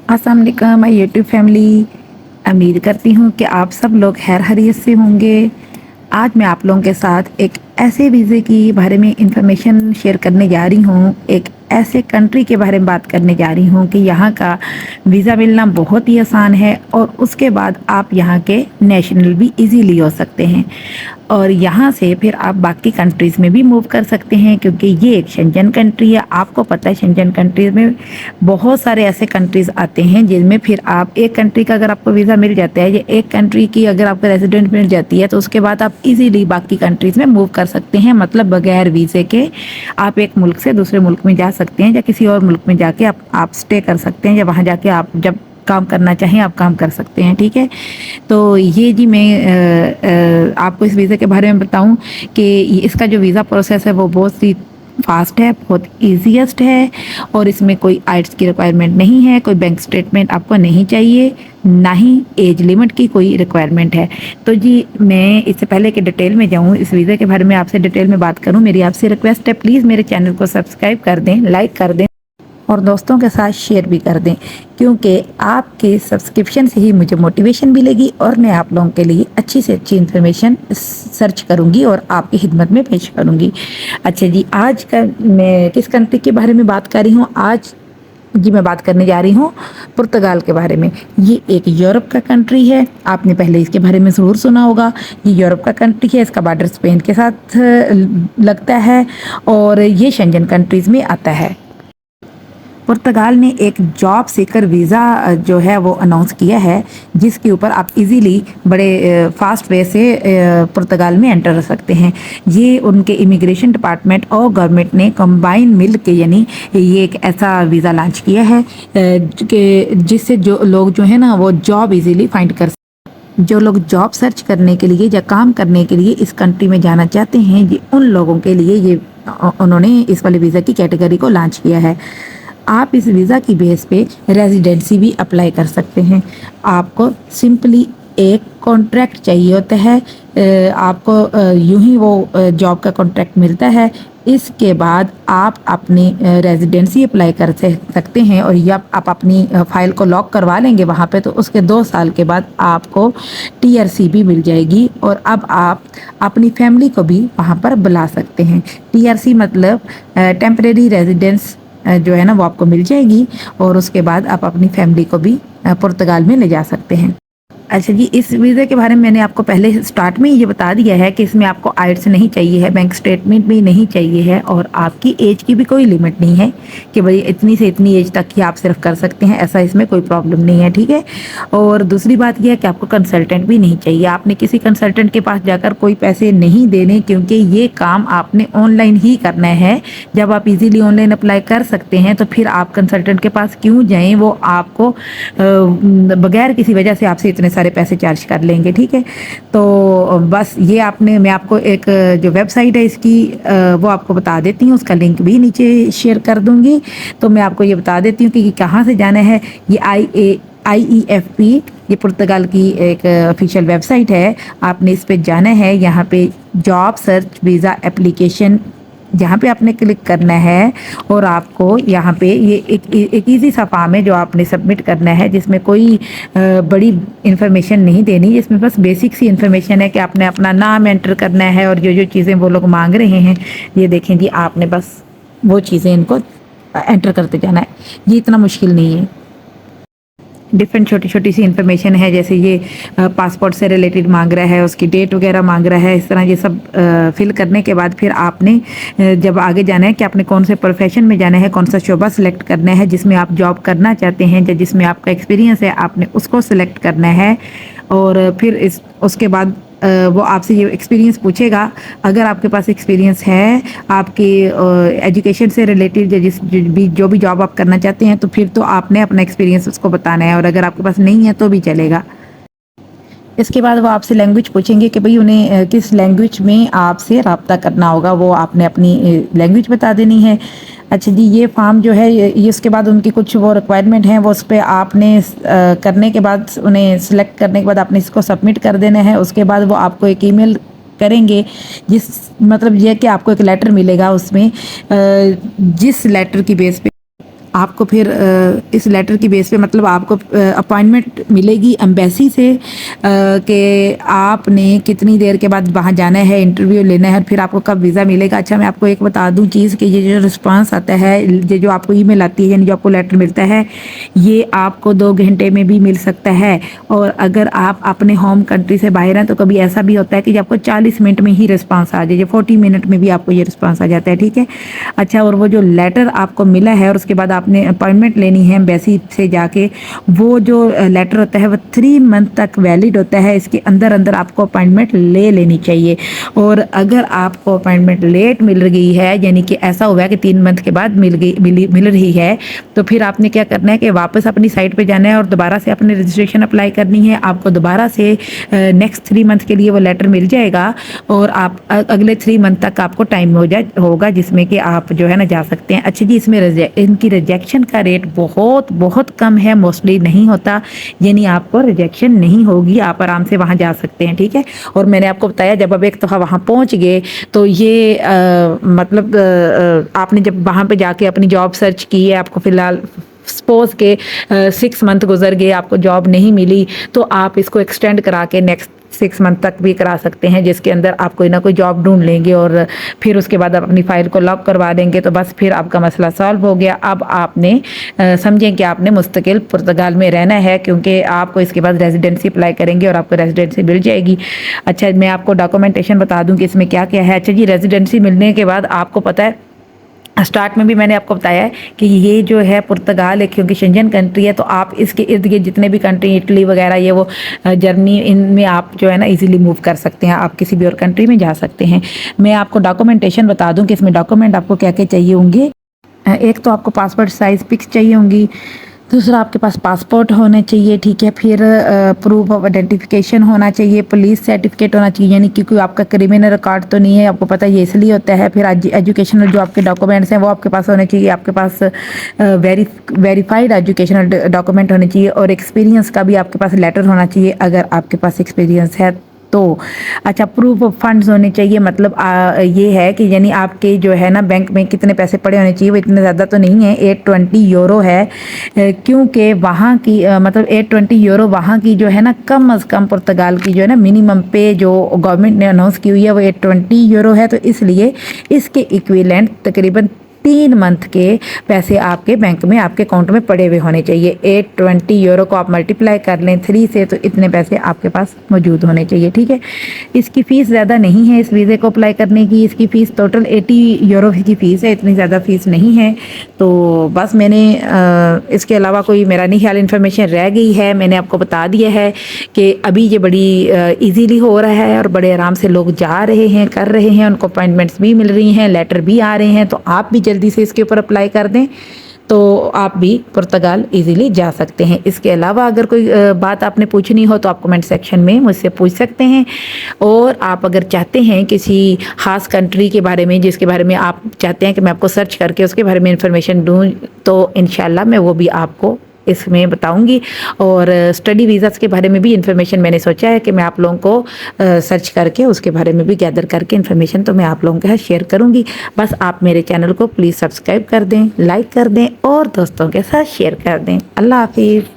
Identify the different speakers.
Speaker 1: अस्सलाम वालेकुम my YouTube family. उम्मीद करती हूँ कि आप सब लोग खैर खैरियत से होंगे। आज मैं आप लोगों के साथ एक ऐसे वीज़े की बारे में इंफॉर्मेशन शेयर करने जा रही हूँ, एक ऐसे कंट्री के बारे में बात करने जा रही हूँ कि यहाँ का वीज़ा मिलना बहुत ही आसान है और उसके बाद आप यहाँ के नेशनल भी इजीली हो सकते हैं और यहाँ से फिर आप बाकी कंट्रीज़ में भी मूव कर सकते हैं, क्योंकि ये एक शेंजन कंट्री है। आपको पता है शेंजन कंट्रीज़ में बहुत सारे ऐसे कंट्रीज़ आते हैं जिनमें फिर आप एक कंट्री का अगर आपको वीज़ा मिल जाता है या एक कंट्री की अगर आपको रेजिडेंट मिल जाती है तो उसके बाद आप इजीली बाकी कंट्रीज़ में मूव कर सकते हैं। मतलब बगैर वीज़े के आप एक मुल्क से दूसरे मुल्क में जा सकते हैं या किसी और मुल्क में जाके आप स्टे कर सकते हैं या वहाँ जाके आप जब काम करना चाहें आप काम कर सकते हैं। ठीक है, तो ये जी मैं आपको इस वीज़ा के बारे में बताऊं कि इसका जो वीज़ा प्रोसेस है वो बहुत ही फास्ट है, बहुत ईजीएस्ट है और इसमें कोई आइट्स की रिक्वायरमेंट नहीं है, कोई बैंक स्टेटमेंट आपको नहीं चाहिए, ना ही एज लिमिट की कोई रिक्वायरमेंट है। तो जी मैं इससे पहले कि डिटेल में जाऊँ, इस वीज़ा के बारे में आपसे डिटेल में बात करूँ, मेरी आपसे रिक्वेस्ट है प्लीज़ मेरे चैनल को सब्सक्राइब कर दें, लाइक कर दें और दोस्तों के साथ शेयर भी कर दें, क्योंकि आपके सब्सक्रिप्शन से ही मुझे मोटिवेशन मिलेगी और मैं आप लोगों के लिए अच्छी से अच्छी इन्फॉर्मेशन सर्च करूंगी और आपकी खिदमत में पेश करूंगी। अच्छा जी, आज का मैं किस कंट्री के बारे में बात कर रही हूँ? आज जी मैं बात करने जा रही हूँ पुर्तगाल के बारे में। ये एक यूरोप का कंट्री है, आपने पहले इसके बारे में ज़रूर सुना होगा। ये यूरोप का कंट्री है, इसका बॉर्डर स्पेन के साथ लगता है और ये शेंजन कंट्रीज़ में आता है। पुर्तगाल ने एक जॉब सीकर वीज़ा जो है वो अनाउंस किया है, जिसके ऊपर आप इजीली बड़े फास्ट वे से पुर्तगाल में एंटर कर सकते हैं। ये उनके इमिग्रेशन डिपार्टमेंट और गवर्नमेंट ने कंबाइन मिल के यानी ये एक ऐसा वीज़ा लॉन्च किया है कि जिससे जो लोग जो है ना वो जॉब इजीली फाइंड कर, जो लोग जॉब सर्च करने के लिए या काम करने के लिए इस कंट्री में जाना चाहते हैं, ये उन लोगों के लिए ये उन्होंने इस वाले वीज़ा की कैटेगरी को लॉन्च किया है। आप इस वीज़ा की बेस पे रेजिडेंसी भी अप्लाई कर सकते हैं। आपको सिंपली एक कॉन्ट्रैक्ट चाहिए होता है, आपको यूं ही वो जॉब का कॉन्ट्रैक्ट मिलता है। इसके बाद आप अपनी रेजिडेंसी अप्लाई कर सकते हैं और या आप अपनी फ़ाइल को लॉक करवा लेंगे वहाँ पे, तो उसके 2 साल के बाद आपको टीआरसी भी मिल जाएगी और अब आप अपनी फैमिली को भी वहाँ पर बुला सकते हैं। टीआरसी मतलब टेम्परेरी रेजिडेंस जो है ना वो आपको मिल जाएगी और उसके बाद आप अपनी फैमिली को भी पुर्तगाल में ले जा सकते हैं। अच्छा जी, इस वीज़ा के बारे में मैंने आपको पहले स्टार्ट में ही ये बता दिया है कि इसमें आपको आइट्स नहीं चाहिए है, बैंक स्टेटमेंट भी नहीं चाहिए है और आपकी एज की भी कोई लिमिट नहीं है कि भाई इतनी से इतनी एज तक ही आप सिर्फ कर सकते हैं, ऐसा इसमें कोई प्रॉब्लम नहीं है। ठीक है, और दूसरी बात यह है कि आपको कंसल्टेंट भी नहीं चाहिए, आपने किसी कंसल्टेंट के पास जाकर कोई पैसे नहीं देने, क्योंकि ये काम आपने ऑनलाइन ही करना है। जब आप इजीली ऑनलाइन अप्लाई कर सकते हैं तो फिर आप कंसल्टेंट के पास क्यों जाएं, वो आपको बगैर किसी वजह से आपसे इतने सारे पैसे चार्ज कर लेंगे। ठीक है, तो बस ये आपने, मैं आपको एक जो वेबसाइट है इसकी वो आपको बता देती हूँ, उसका लिंक भी नीचे शेयर कर दूँगी। तो मैं आपको ये बता देती हूँ कि कहाँ से जाना है। ये IEFP ये पुर्तगाल की एक ऑफिशियल वेबसाइट है, आपने इस पे जाना है। यहाँ पे जॉब सर्च वीज़ा एप्लीकेशन, जहाँ पे आपने क्लिक करना है और आपको यहाँ पे ये एक इजी सा फॉर्म है जो आपने सबमिट करना है, जिसमें कोई बड़ी इन्फॉर्मेशन नहीं देनी, जिसमें बस बेसिक सी इन्फॉर्मेशन है कि आपने अपना नाम एंटर करना है और जो जो चीज़ें वो लोग मांग रहे हैं ये देखें जी, आपने बस वो चीज़ें इनको एंटर करते जाना है। ये इतना मुश्किल नहीं है। डिफरेंट छोटी छोटी सी इन्फॉर्मेशन है, जैसे ये पासपोर्ट से रिलेटेड मांग रहा है, उसकी डेट वगैरह मांग रहा है, इस तरह ये सब फिल करने के बाद फिर आपने जब आगे जाना है कि आपने कौन से प्रोफेशन में जाना है, कौन सा शोबा सिलेक्ट करना है जिसमें आप जॉब करना चाहते हैं या जिसमें आपका एक्सपीरियंस है, आपने उसको सिलेक्ट करना है। और फिर उसके बाद वो आपसे ये एक्सपीरियंस पूछेगा। अगर आपके पास एक्सपीरियंस है आपकी एजुकेशन से रिलेटेड जो भी जॉब आप करना चाहते हैं, तो फिर तो आपने अपना एक्सपीरियंस उसको बताना है, और अगर आपके पास नहीं है तो भी चलेगा। इसके बाद वो आपसे लैंग्वेज पूछेंगे कि भाई उन्हें किस लैंग्वेज में आपसे रब्ता करना होगा, वो आपने अपनी लैंग्वेज बता देनी है। अच्छा जी, ये फॉर्म जो है ये इसके बाद उनकी कुछ वो रिक्वायरमेंट हैं, वो उस पर आपने करने के बाद उन्हें सिलेक्ट करने के बाद आपने इसको सबमिट कर देना है। उसके बाद वो आपको एक ईमेल करेंगे, जिस मतलब ये कि आपको एक लेटर मिलेगा, उसमें जिस लेटर की बेस पे आपको फिर इस लेटर की बेस पे मतलब आपको अपॉइंटमेंट मिलेगी एम्बेसी से कि आपने कितनी देर के बाद वहाँ जाना है, इंटरव्यू लेना है और फिर आपको कब वीज़ा मिलेगा। अच्छा, मैं आपको एक बता दूँ चीज़ कि ये जो रिस्पांस आता है, ये जो आपको ईमेल आती है यानी जो आपको लेटर मिलता है, ये आपको 2 घंटे में भी मिल सकता है। और अगर आप अपने होम कंट्री से बाहर हैं तो कभी ऐसा भी होता है कि आपको 40 मिनट में ही रिस्पांस आ जाए, 40 मिनट में भी आपको ये रिस्पांस आ जाता है, ठीक है। अच्छा, और वो जो लेटर आपको मिला है और उसके बाद आपने अपॉइंटमेंट लेनी है एम्बेसी से जाके, वो जो लेटर होता है वो 3 मंथ तक वैलिड होता है। इसके अंदर अंदर आपको अपॉइंटमेंट ले लेनी चाहिए। और अगर आपको अपॉइंटमेंट लेट मिल गई है, यानी कि ऐसा हुआ है कि 3 मंथ के बाद मिल रही है, तो फिर आपने क्या करना है कि वापस अपनी साइट पे जाना है और दोबारा से अपनी रजिस्ट्रेशन अप्लाई करनी है। आपको दोबारा से नेक्स्ट 3 मंथ के लिए वो लेटर मिल जाएगा और आप अगले 3 मंथ तक आपको टाइम होगा जिसमें कि आप जो है ना जा सकते हैं। अच्छा जी, इसमें इनकी रिजेक्शन का रेट बहुत बहुत कम है, मोस्टली नहीं होता, यानी आपको रिजेक्शन नहीं होगी, आप आराम से वहाँ जा सकते हैं, ठीक है। और मैंने आपको बताया जब आप एक दफ़ा वहाँ पहुँच गए तो ये मतलब आपने जब वहाँ पे जाके अपनी जॉब सर्च की है, आपको फ़िलहाल सपोज के 6 मंथ गुजर गए, आपको जॉब नहीं मिली, तो आप इसको एक्सटेंड करा के नेक्स्ट 6 मंथ तक भी करा सकते हैं, जिसके अंदर आप कोई ना कोई जॉब ढूंढ लेंगे और फिर उसके बाद आप अपनी फ़ाइल को लॉक करवा देंगे, तो बस फिर आपका मसला सॉल्व हो गया। अब आपने समझें कि आपने मुस्तकिल पुर्तगाल में रहना है, क्योंकि आपको इसके बाद रेजिडेंसी अप्लाई करेंगे और आपको रेजिडेंसी मिल जाएगी। अच्छा, मैं आपको डॉक्यूमेंटेशन बता दूं कि इसमें क्या क्या है। अच्छा जी, रेजिडेंसी मिलने के बाद आपको पता है, स्टार्ट में भी मैंने आपको बताया है कि ये जो है पुर्तगाल है, क्योंकि शेंजन कंट्री है, तो आप इसके इर्द गिर्द जितने भी कंट्री, इटली वगैरह, ये वो जर्मनी, इनमें आप जो है ना इजीली मूव कर सकते हैं, आप किसी भी और कंट्री में जा सकते हैं। मैं आपको डॉक्यूमेंटेशन बता दूं कि इसमें डॉक्यूमेंट आपको क्या क्या चाहिए होंगे। एक तो आपको पासपोर्ट साइज़ पिक्स चाहिए होंगी, दूसरा आपके पास पासपोर्ट होना चाहिए, ठीक है। फिर प्रूफ ऑफ आइडेंटिफिकेशन होना चाहिए, पुलिस सर्टिफिकेट होना चाहिए, यानी कि कोई आपका क्रिमिनल रिकॉर्ड तो नहीं है, आपको पता है ये इसलिए होता है। फिर एजुकेशनल जो आपके डॉक्यूमेंट्स हैं वो आपके पास होने चाहिए, आपके पास वेरीफाइड एजुकेशनल डॉक्यूमेंट होने चाहिए, और एक्सपीरियंस का भी आपके पास लेटर होना चाहिए अगर आपके पास एक्सपीरियंस है तो। अच्छा, प्रूफ ऑफ फंड्स होने चाहिए, मतलब ये है कि यानी आपके जो है ना बैंक में कितने पैसे पड़े होने चाहिए, वो इतने ज़्यादा तो नहीं है, 820 यूरो है, क्योंकि वहाँ की मतलब 820 यूरो वहाँ की जो है ना कम अज़ कम पुर्तगाल की जो है ना मिनिमम पे जो गवर्नमेंट ने अनाउंस की हुई है वो 820 यूरो है, तो इसलिए इसके इक्विवेलेंट तकरीबन 3 मंथ के पैसे आपके बैंक में, आपके अकाउंट में पड़े हुए होने चाहिए। 820 यूरो को आप मल्टीप्लाई कर लें 3 से, तो इतने पैसे आपके पास मौजूद होने चाहिए, ठीक है। इसकी फ़ीस ज़्यादा नहीं है इस वीज़े को अप्लाई करने की, इसकी फ़ीस टोटल 80 यूरो की फ़ीस है, इतनी ज़्यादा फ़ीस नहीं है। तो बस मैंने इसके अलावा कोई मेरा नहीं ख्याल इन्फॉर्मेशन रह गई है, मैंने आपको बता दिया है कि अभी ये बड़ी ईजीली हो रहा है और बड़े आराम से लोग जा रहे हैं, कर रहे हैं, उनको अपॉइंटमेंट्स भी मिल रही हैं, लेटर भी आ रहे हैं, तो आप भी जल्दी से इसके ऊपर अप्लाई कर दें तो आप भी पुर्तगाल इजीली जा सकते हैं। इसके अलावा अगर कोई बात आपने पूछनी हो तो आप कमेंट सेक्शन में मुझसे पूछ सकते हैं, और आप अगर चाहते हैं किसी ख़ास कंट्री के बारे में जिसके बारे में आप चाहते हैं कि मैं आपको सर्च करके उसके बारे में इंफॉर्मेशन दूँ, तो इंशाल्लाह मैं वो भी आपको इसमें बताऊंगी। और स्टडी वीज़ास के बारे में भी इंफॉर्मेशन मैंने सोचा है कि मैं आप लोगों को सर्च करके उसके बारे में भी गैदर करके इंफॉर्मेशन तो मैं आप लोगों के साथ शेयर करूंगी। बस आप मेरे चैनल को प्लीज़ सब्सक्राइब कर दें, लाइक कर दें और दोस्तों के साथ शेयर कर दें। अल्लाह हाफिज़।